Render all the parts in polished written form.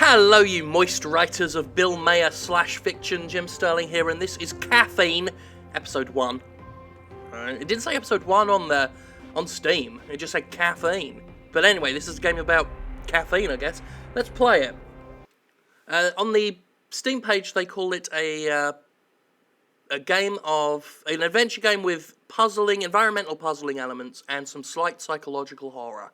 Hello, you moist writers of Bill Mayer / fiction. Jim Sterling here, and this is Caffeine, episode 1. It didn't say episode 1 on Steam. It just said Caffeine. But anyway, this is a game about caffeine, I guess. Let's play it. On the Steam page, they call it an adventure game with environmental puzzling elements, and some slight psychological horror.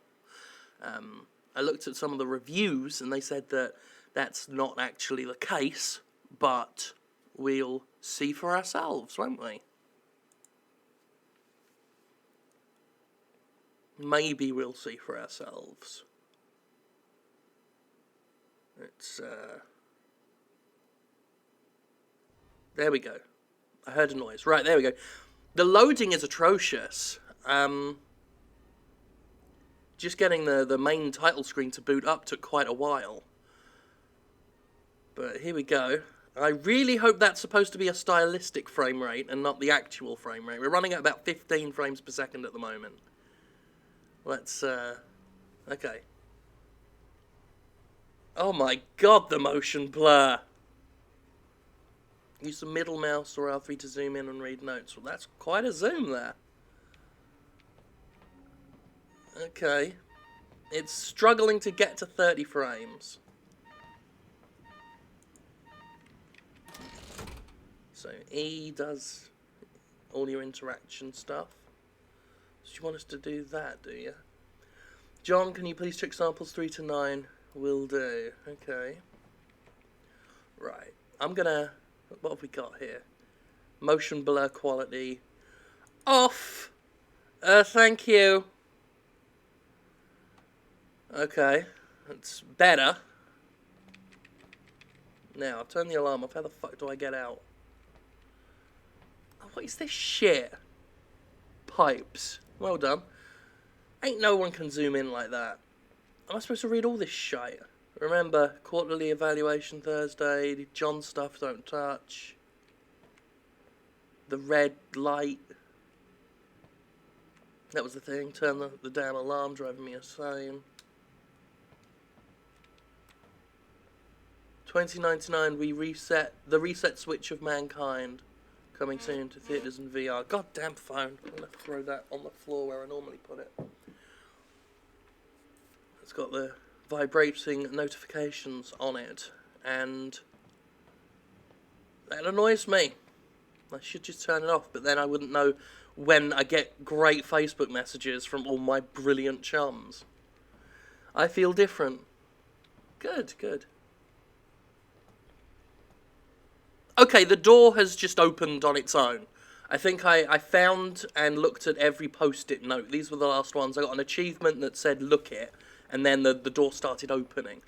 I looked at some of the reviews, and they said that that's not actually the case, but we'll see for ourselves, won't we? Maybe we'll see for ourselves. There we go. I heard a noise. Right, there we go. The loading is atrocious. Just getting the main title screen to boot up took quite a while. But here we go. I really hope that's supposed to be a stylistic frame rate and not the actual frame rate. We're running at about 15 frames per second at the moment. Let's, okay. Oh my god, the motion blur! Use the middle mouse or R3 to zoom in and read notes. Well, that's quite a zoom there. Okay. It's struggling to get to 30 frames. So E does all your interaction stuff. So you want us to do that, do you? John, can you please check samples 3 to 9? Will do. Okay. Right. I'm gonna... What have we got here? Motion blur quality. Off! Thank you. Okay. That's better. Now, I'll turn the alarm off. How the fuck do I get out? Oh, what is this shit? Pipes. Well done. Ain't no one can zoom in like that. Am I supposed to read all this shite? Remember, quarterly evaluation Thursday, John stuff don't touch. The red light. That was the thing, turn the damn alarm, driving me insane. 2099, we reset the reset switch of mankind. Coming soon to theatres and VR. Goddamn phone. I'm going to throw that on the floor where I normally put it. It's got the vibrating notifications on it, and that annoys me. I should just turn it off, but then I wouldn't know when I get great Facebook messages from all my brilliant chums. I feel different. Good, good. Okay, the door has just opened on its own. I think I found and looked at every post-it note. These were the last ones. I got an achievement that said, look it, and then the door started opening.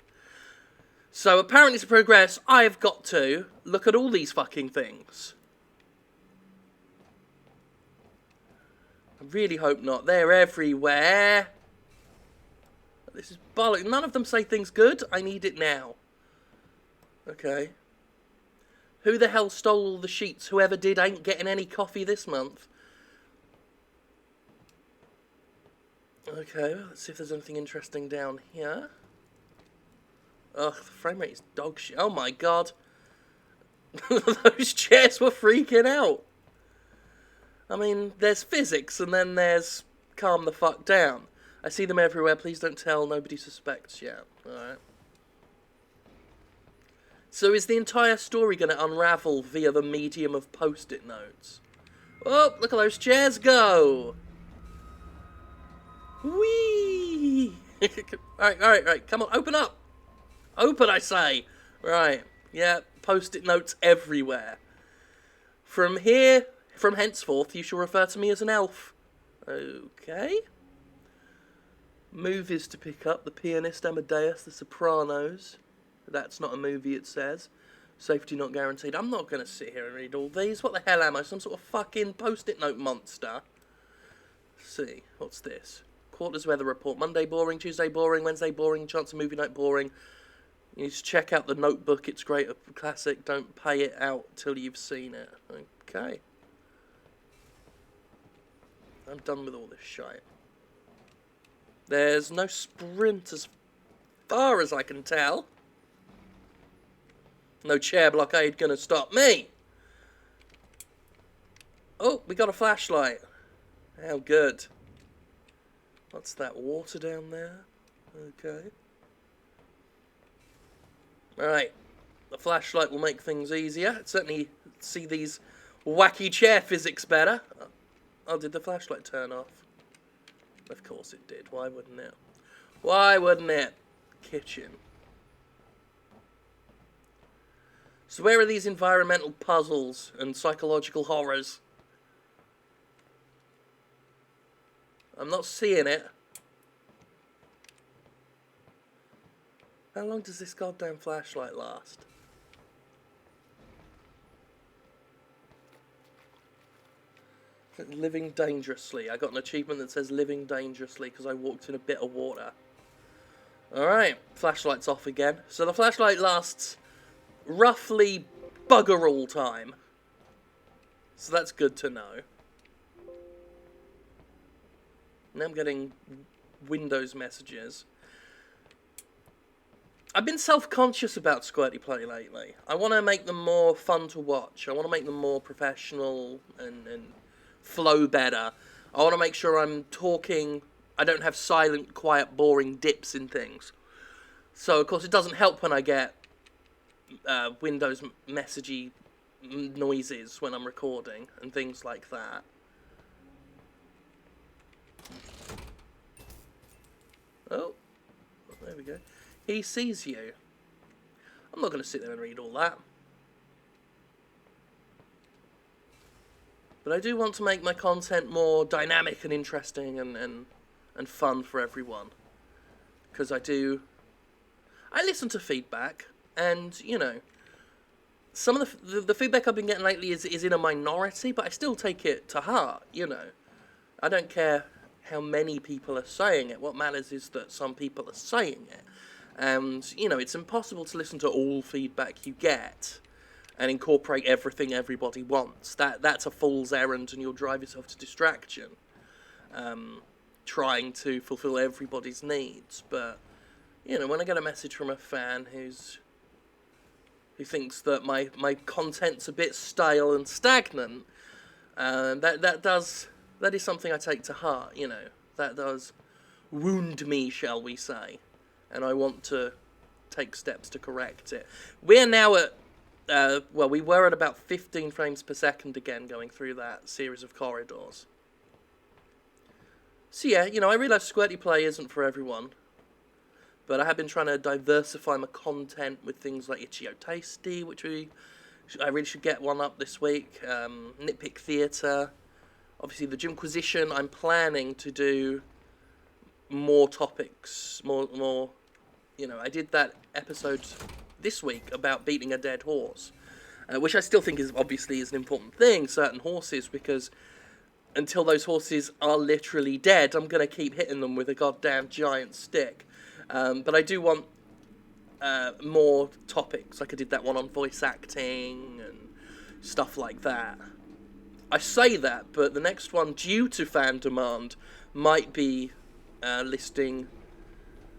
So apparently to progress, I've got to look at all these fucking things. I really hope not. They're everywhere. This is bollocks. None of them say things good. I need it now. Okay. Who the hell stole all the sheets? Whoever did ain't getting any coffee this month. Okay, well, let's see if there's anything interesting down here. Ugh, the frame rate is dog shit. Oh my god. Those chairs were freaking out. I mean, there's physics and then there's calm the fuck down. I see them everywhere. Please don't tell. Nobody suspects yet. Alright. So is the entire story going to unravel via the medium of post-it notes? Oh, look at those chairs go! Whee! Alright, come on, open up! Open, I say! Right, yeah, post-it notes everywhere. From henceforth, you shall refer to me as an elf. Okay. Movies to pick up: The Pianist, Amadeus, The Sopranos. That's not a movie, it says. Safety not guaranteed. I'm not going to sit here and read all these. What the hell am I? Some sort of fucking post-it note monster? Let's see. What's this? Quarters weather report. Monday boring, Tuesday boring, Wednesday boring, chance of movie night boring. You need to check out The Notebook. It's great. A classic. Don't pay it out till you've seen it. Okay. I'm done with all this shite. There's no sprint as far as I can tell. No chair blockade gonna stop me. Oh, we got a flashlight. How good. What's that, water down there? Okay. Alright. The flashlight will make things easier. Certainly see these wacky chair physics better. Oh, did the flashlight turn off? Of course it did. Why wouldn't it? Why wouldn't it? Kitchen. So where are these environmental puzzles and psychological horrors? I'm not seeing it. How long does this goddamn flashlight last? Living dangerously. I got an achievement that says living dangerously because I walked in a bit of water. Alright, flashlight's off again. So the flashlight lasts roughly bugger all time. So that's good to know. Now I'm getting Windows messages. I've been self-conscious about Squirty Play lately. I want to make them more fun to watch. I want to make them more professional and flow better. I want to make sure I'm talking... I don't have silent, quiet, boring dips in things. So, of course, it doesn't help when I get Windows messagey noises when I'm recording and things like that. Oh, there we go. He sees you. I'm not going to sit there and read all that. But I do want to make my content more dynamic and interesting and fun for everyone. Because I listen to feedback, and, you know, some of the feedback I've been getting lately is in a minority, but I still take it to heart, you know. I don't care how many people are saying it. What matters is that some people are saying it. And, you know, it's impossible to listen to all feedback you get and incorporate everything everybody wants. That's a fool's errand, and you'll drive yourself to distraction. Trying to fulfill everybody's needs. But, you know, when I get a message from a fan who thinks that my content's a bit stale and stagnant, that is something I take to heart, you know. That does wound me, shall we say. And I want to take steps to correct it. We're now at, well, we were at about 15 frames per second again going through that series of corridors. So yeah, you know, I realise Squirty Play isn't for everyone. But I have been trying to diversify my content with things like Itchy-O Tasty, which I really should get one up this week. Nitpick Theatre. Obviously, the Gymquisition, I'm planning to do more topics, more, you know, I did that episode this week about beating a dead horse, which I still think is obviously is an important thing, certain horses, because until those horses are literally dead, I'm going to keep hitting them with a goddamn giant stick. But I do want more topics, like I did that one on voice acting and stuff like that. I say that, but the next one, due to fan demand, might be listing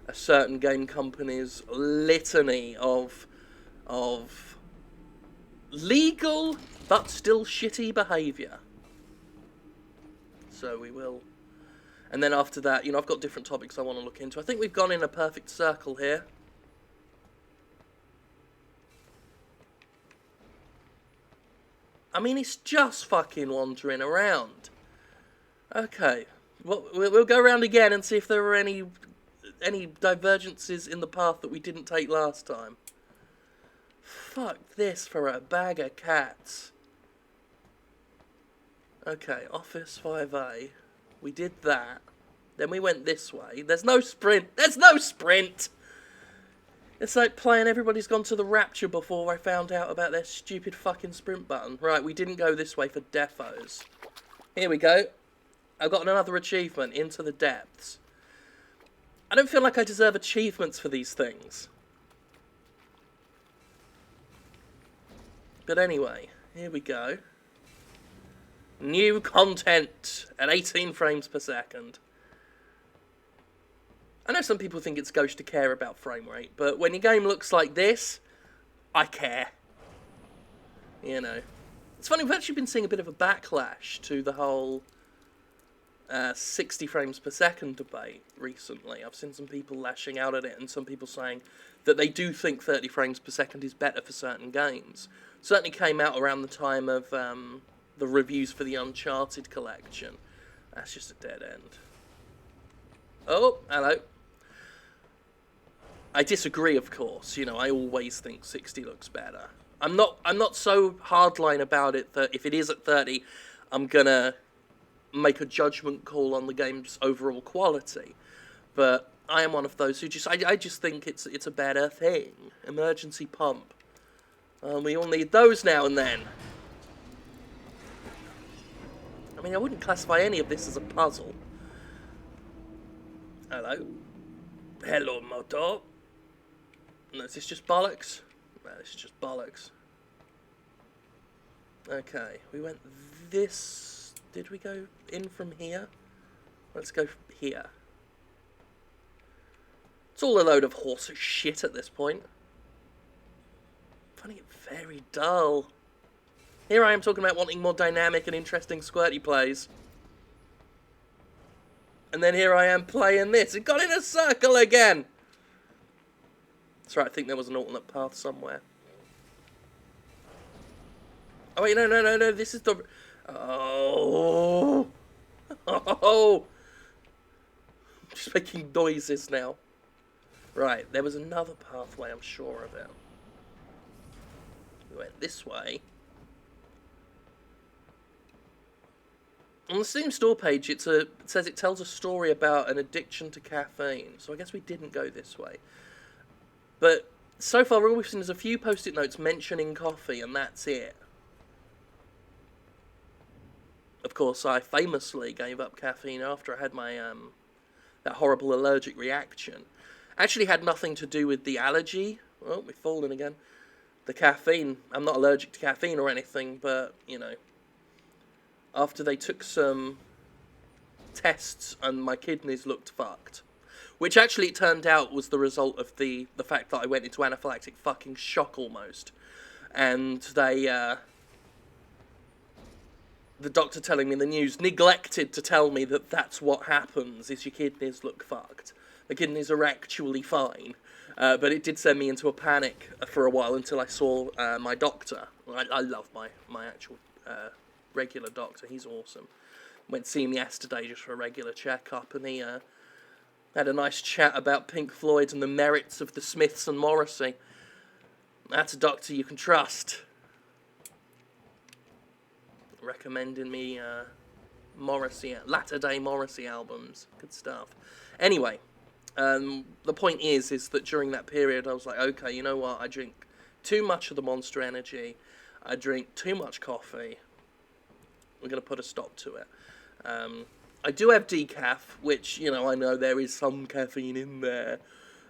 a certain game company's litany of legal but still shitty behaviour. So we will. And then after that, you know, I've got different topics I want to look into. I think we've gone in a perfect circle here. I mean, it's just fucking wandering around. Okay. Well, we'll go around again and see if there are any divergences in the path that we didn't take last time. Fuck this for a bag of cats. Okay, Office 5A. We did that. Then we went this way. There's no sprint. There's no sprint! It's like playing Everybody's Gone to the Rapture before I found out about their stupid fucking sprint button. Right, we didn't go this way for defos. Here we go. I've got another achievement, Into the Depths. I don't feel like I deserve achievements for these things. But anyway, here we go. New content at 18 frames per second. I know some people think it's gauche to care about frame rate, but when your game looks like this, I care. You know. It's funny, we've actually been seeing a bit of a backlash to the whole 60 frames per second debate recently. I've seen some people lashing out at it, and some people saying that they do think 30 frames per second is better for certain games. Certainly came out around the time of the reviews for the Uncharted collection. That's just a dead end. Oh, hello. I disagree, of course. You know, I always think 60 looks better. I'm not so hardline about it that if it is at 30, I'm gonna make a judgment call on the game's overall quality. But I am one of those who I just think it's a better thing. Emergency pump. We all need those now and then. I mean, I wouldn't classify any of this as a puzzle. Hello. Hello, moto. No, is this just bollocks? No, this is just bollocks. Okay, we went this... Did we go in from here? Let's go here. It's all a load of horse shit at this point. Finding it very dull. Here I am talking about wanting more dynamic and interesting squirty plays. And then here I am playing this. It got in a circle again! That's right, I think there was an alternate path somewhere. Oh wait, no, this is the... Oh! Oh! I'm just making noises now. Right, there was another pathway, I'm sure of it. We went this way. On the Steam store page, it says it tells a story about an addiction to caffeine, so I guess we didn't go this way. But so far, all we've seen is a few post-it notes mentioning coffee, and that's it. Of course, I famously gave up caffeine after I had my that horrible allergic reaction. Actually had nothing to do with the allergy. Oh, we've fallen again. The caffeine. I'm not allergic to caffeine or anything, but, you know, after they took some tests and my kidneys looked fucked. Which actually it turned out was the result of the fact that I went into anaphylactic fucking shock almost. And they, the doctor telling me the news neglected to tell me that that's what happens, is your kidneys look fucked. The kidneys are actually fine. But it did send me into a panic for a while until I saw my doctor. I love my actual regular doctor. He's awesome. Went to see him yesterday just for a regular checkup, and he had a nice chat about Pink Floyd and the merits of the Smiths and Morrissey. That's a doctor you can trust. Recommending me Morrissey, latter-day Morrissey albums. Good stuff. Anyway, the point is that during that period I was like, okay, you know what, I drink too much of the Monster Energy, I drink too much coffee, we're going to put a stop to it. I do have decaf, which, you know, I know there is some caffeine in there,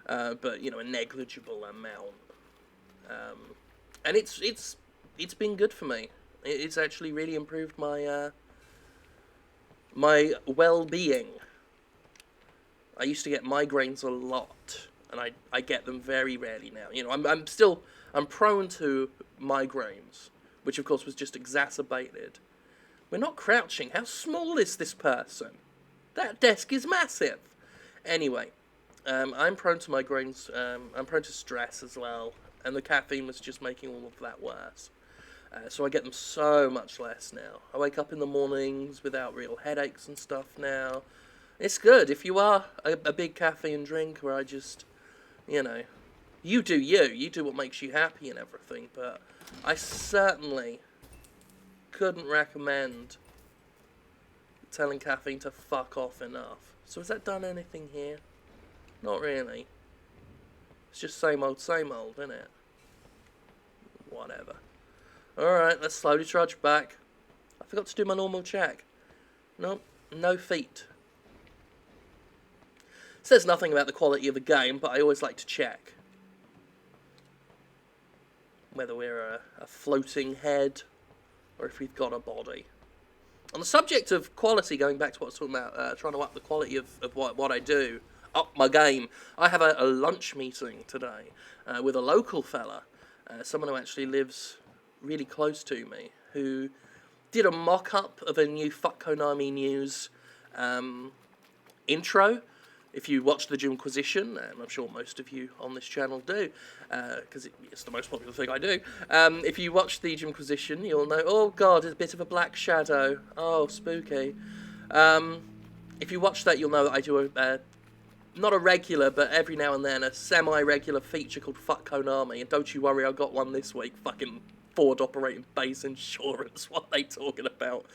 but, you know, a negligible amount. And it's been good for me. It's actually really improved my my well-being. I used to get migraines a lot, and I get them very rarely now. You know, I'm prone to migraines, which of course was just exacerbated. We're not crouching. How small is this person? That desk is massive. Anyway, I'm prone to migraines. I'm prone to stress as well, and the caffeine was just making all of that worse. So I get them so much less now. I wake up in the mornings without real headaches and stuff now. It's good. If you are a big caffeine drinker, I just, you know, you do you. You do what makes you happy and everything, but I certainly couldn't recommend telling caffeine to fuck off enough. So has that done anything here? Not really. It's just same old, isn't it? Whatever. Alright, let's slowly trudge back. I forgot to do my normal check. Nope, no feet. Says nothing about the quality of the game, but I always like to check. Whether we're a floating head, or if we've got a body. On the subject of quality, going back to what I was talking about, trying to up the quality of what I do, up my game, I have a lunch meeting today with a local fella, someone who actually lives really close to me who did a mock-up of a new Fuck Konami News intro. If you watch the Jimquisition, and I'm sure most of you on this channel do, because it's the most popular thing I do, if you watch the Jimquisition, you'll know, oh god, it's a bit of a black shadow, oh, spooky. If you watch that, you'll know that I do not a regular, but every now and then, a semi-regular feature called Fuck Konami, and don't you worry, I got one this week, fucking Ford operating base insurance, what are they talking about?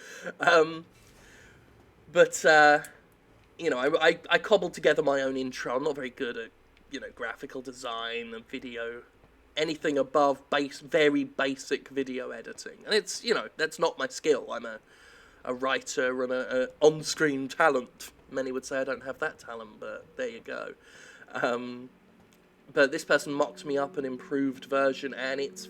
You know, I cobbled together my own intro. I'm not very good at, you know, graphical design and video, anything above very basic video editing. And it's, you know, that's not my skill. I'm a writer and a on-screen talent. Many would say I don't have that talent, but there you go. But this person mocked me up an improved version, and it's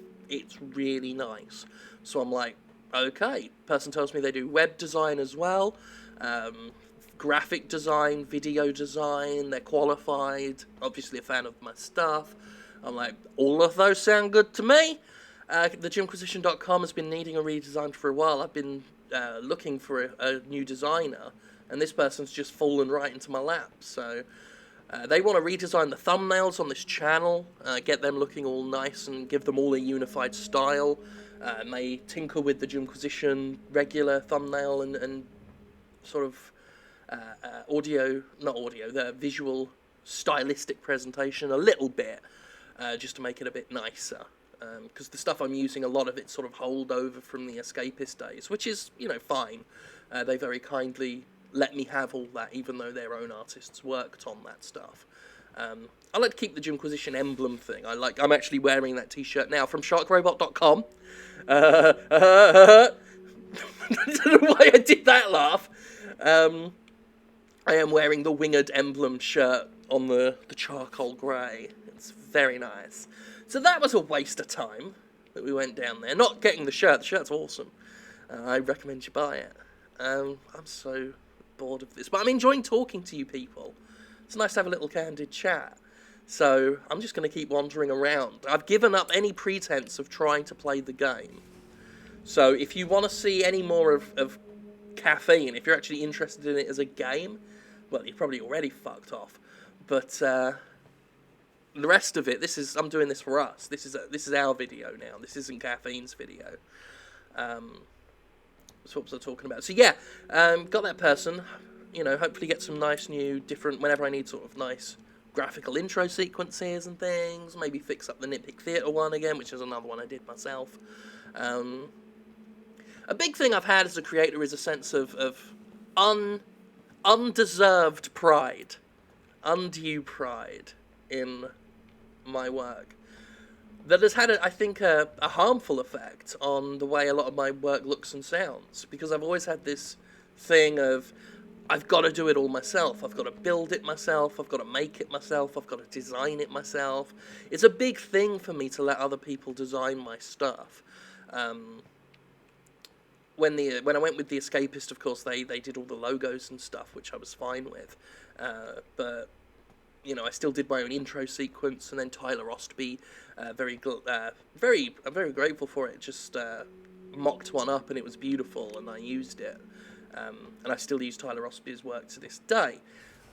really nice. So I'm like, okay. Person tells me they do web design as well. Graphic design, video design, they're qualified, obviously a fan of my stuff. I'm like, all of those sound good to me. TheJimquisition.com has been needing a redesign for a while. I've been looking for a new designer, and this person's just fallen right into my lap. So they want to redesign the thumbnails on this channel, get them looking all nice and give them all a unified style. May tinker with the Jimquisition regular thumbnail and sort of the visual stylistic presentation a little bit, just to make it a bit nicer. Because the stuff I'm using, a lot of it's sort of holdover from the Escapist days, which is, you know, fine. They very kindly let me have all that, even though their own artists worked on that stuff. I like to keep the Jimquisition emblem thing. I'm actually wearing that t-shirt now from sharkrobot.com. I don't know why I did that laugh. I am wearing the winged emblem shirt on the charcoal grey. It's very nice. So that was a waste of time that we went down there. Not getting the shirt. The shirt's awesome. I recommend you buy it. I'm so bored of this. But I'm enjoying talking to you people. It's nice to have a little candid chat. So I'm just going to keep wandering around. I've given up any pretense of trying to play the game. So if you want to see any more of Caffeine, if you're actually interested in it as a game, well, you're probably already fucked off. But the rest of it, I'm doing this for us. This is our video now. This isn't Caffeine's video. So what was I talking about? So yeah, got that person. You know, hopefully get some nice new, different, whenever I need sort of nice graphical intro sequences and things. Maybe fix up the Nitpick Theatre one again, which is another one I did myself. A big thing I've had as a creator is a sense of undeserved pride, undue pride in my work that has had, I think, a harmful effect on the way a lot of my work looks and sounds, because I've always had this thing of, I've got to do it all myself, I've got to build it myself, I've got to make it myself, I've got to design it myself. It's a big thing for me to let other people design my stuff. When I went with the Escapist, of course, they did all the logos and stuff, which I was fine with. But you know, I still did my own intro sequence, and then Tyler Ostby, I'm very grateful for it. Just mocked one up, and it was beautiful, and I used it. And I still use Tyler Ostby's work to this day.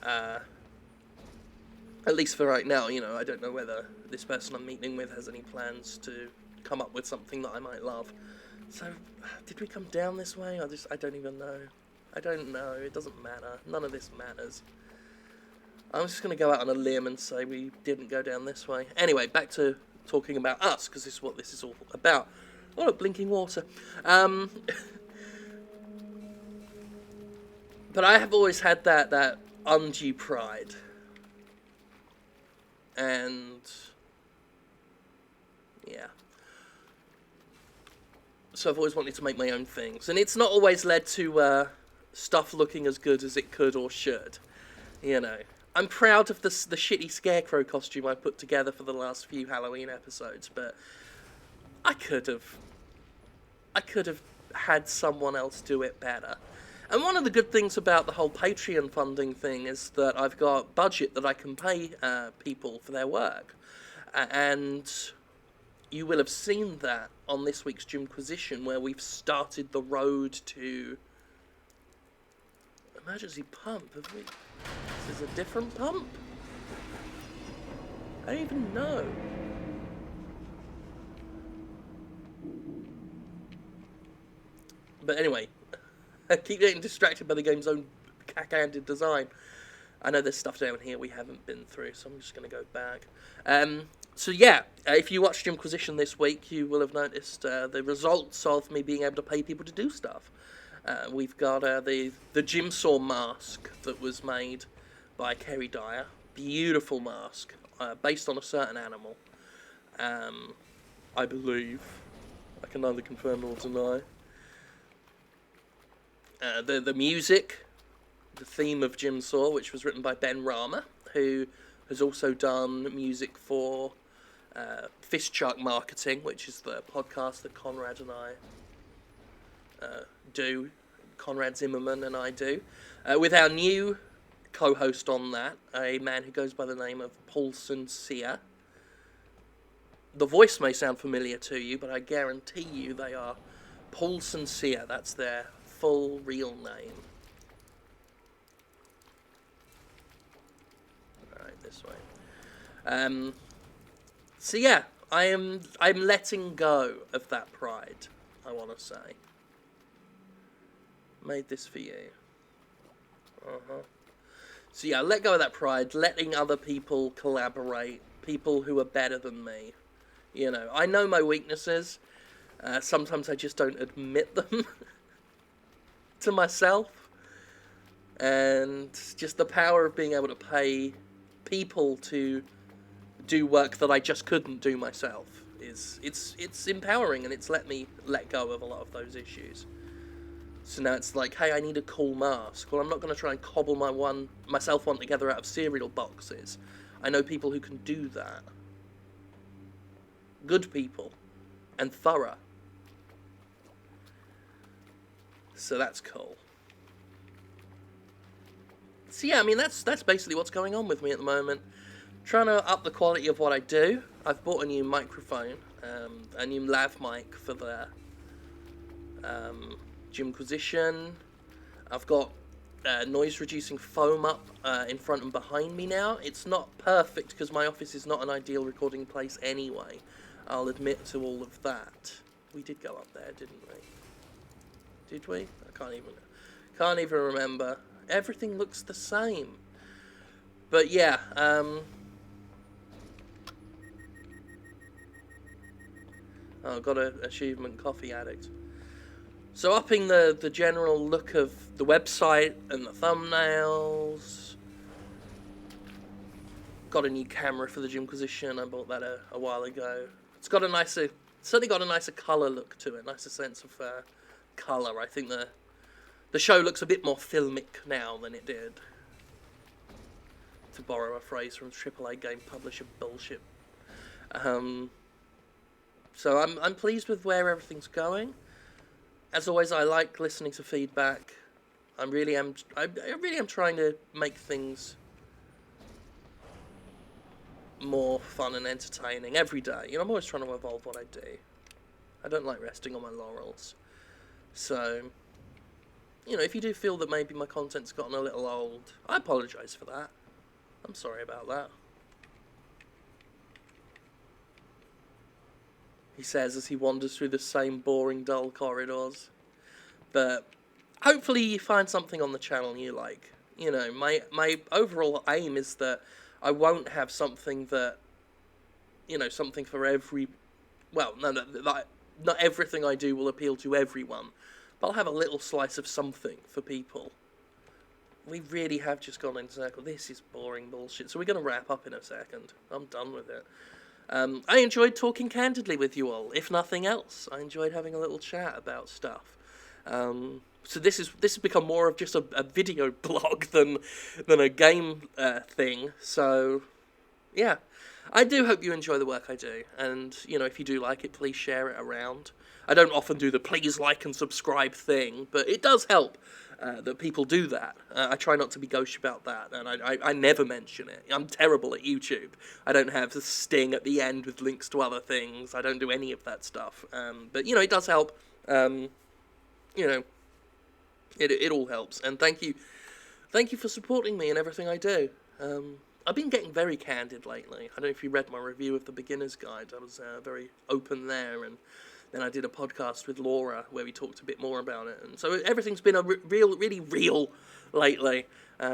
At least for right now, you know, I don't know whether this person I'm meeting with has any plans to come up with something that I might love. So, did we come down this way? I don't even know. I don't know. It doesn't matter. None of this matters. I'm just going to go out on a limb and say we didn't go down this way. Anyway, back to talking about us, because this is what this is all about. Oh, look, blinking water. But I have always had that undue pride. And yeah. So I've always wanted to make my own things. And it's not always led to stuff looking as good as it could or should. You know. I'm proud of the shitty scarecrow costume I put together for the last few Halloween episodes, but I could have had someone else do it better. And one of the good things about the whole Patreon funding thing is that I've got budget that I can pay people for their work. And you will have seen that on this week's Gymquisition, where we've started the road to emergency pump. Have we? This is a different pump? I don't even know. But anyway, I keep getting distracted by the game's own cack-handed design. I know there's stuff down here we haven't been through, so I'm just going to go back. So yeah, if you watched Gymquisition this week, you will have noticed the results of me being able to pay people to do stuff. We've got the Gymsaw mask that was made by Kerry Dyer. Beautiful mask, based on a certain animal. I believe. I can neither confirm nor deny. The music, the theme of Gymsaw, which was written by Ben Rama, who has also done music for Fistchuck Marketing, which is the podcast that Conrad and I do. Conrad Zimmerman and I do. With our new co-host on that, a man who goes by the name of Paulson Sear. The voice may sound familiar to you, but I guarantee you they are Paulson Sear. That's their full real name. Alright, this way. So yeah, I'm letting go of that pride, I want to say. Made this for you. So yeah, let go of that pride, letting other people collaborate, people who are better than me. You know, I know my weaknesses. Sometimes I just don't admit them to myself. And just the power of being able to pay people to do work that I just couldn't do myself it's empowering, and it's let me let go of a lot of those issues. So now it's like, hey, I need a cool mask. Well, I'm not going to try and cobble myself one together out of cereal boxes. I know people who can do that. Good people. And thorough. So that's cool. So yeah, I mean, that's basically what's going on with me at the moment. Trying to up the quality of what I do. I've bought a new microphone, a new lav mic for the Gymquisition. I've got noise-reducing foam up in front and behind me now. It's not perfect because my office is not an ideal recording place anyway. I'll admit to all of that. We did go up there, didn't we? Did we? I can't even remember. Everything looks the same. But yeah, I've got an achievement, Coffee Addict. So upping the general look of the website and the thumbnails. Got a new camera for the Gymquisition. I bought that a while ago. It's certainly got a nicer colour look to it, nicer sense of colour. I think the show looks a bit more filmic now than it did. To borrow a phrase from AAA game publisher bullshit. So I'm pleased with where everything's going. As always, I like listening to feedback. I really am trying to make things more fun and entertaining every day. You know, I'm always trying to evolve what I do. I don't like resting on my laurels. So, you know, if you do feel that maybe my content's gotten a little old, I apologise for that. I'm sorry about that. He says as he wanders through the same boring, dull corridors. But hopefully you find something on the channel you like. You know, my overall aim is that I won't have something that, you know, something for every... Well, no, not everything I do will appeal to everyone. But I'll have a little slice of something for people. We really have just gone in circle. This is boring bullshit. So we're going to wrap up in a second. I'm done with it. I enjoyed talking candidly with you all, if nothing else. I enjoyed having a little chat about stuff. So this has become more of just a video blog than a game thing. So, yeah. I do hope you enjoy the work I do. And, you know, if you do like it, please share it around. I don't often do the please like and subscribe thing, but it does help. that people do that. I try not to be gauche about that, and I never mention it. I'm terrible at YouTube. I don't have the sting at the end with links to other things. I don't do any of that stuff. But, you know, it does help. You know, it all helps. And thank you for supporting me in everything I do. I've been getting very candid lately. I don't know if you read my review of the Beginner's Guide. I was very open there, and then I did a podcast with Laura where we talked a bit more about it. And so everything's been really real lately.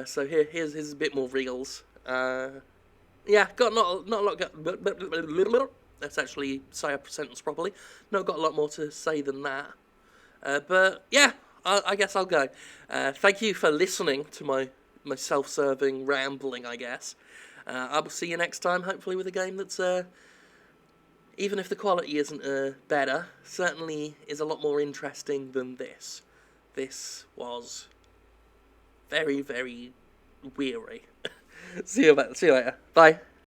So here's a bit more reels. Yeah, got not a lot. Let's actually say a sentence properly. Not got a lot more to say than that. But yeah, I guess I'll go. Thank you for listening to my self-serving rambling, I guess. I will see you next time, hopefully with a game that's, even if the quality isn't better, certainly is a lot more interesting than this. This was very, very weary. See you later. Bye.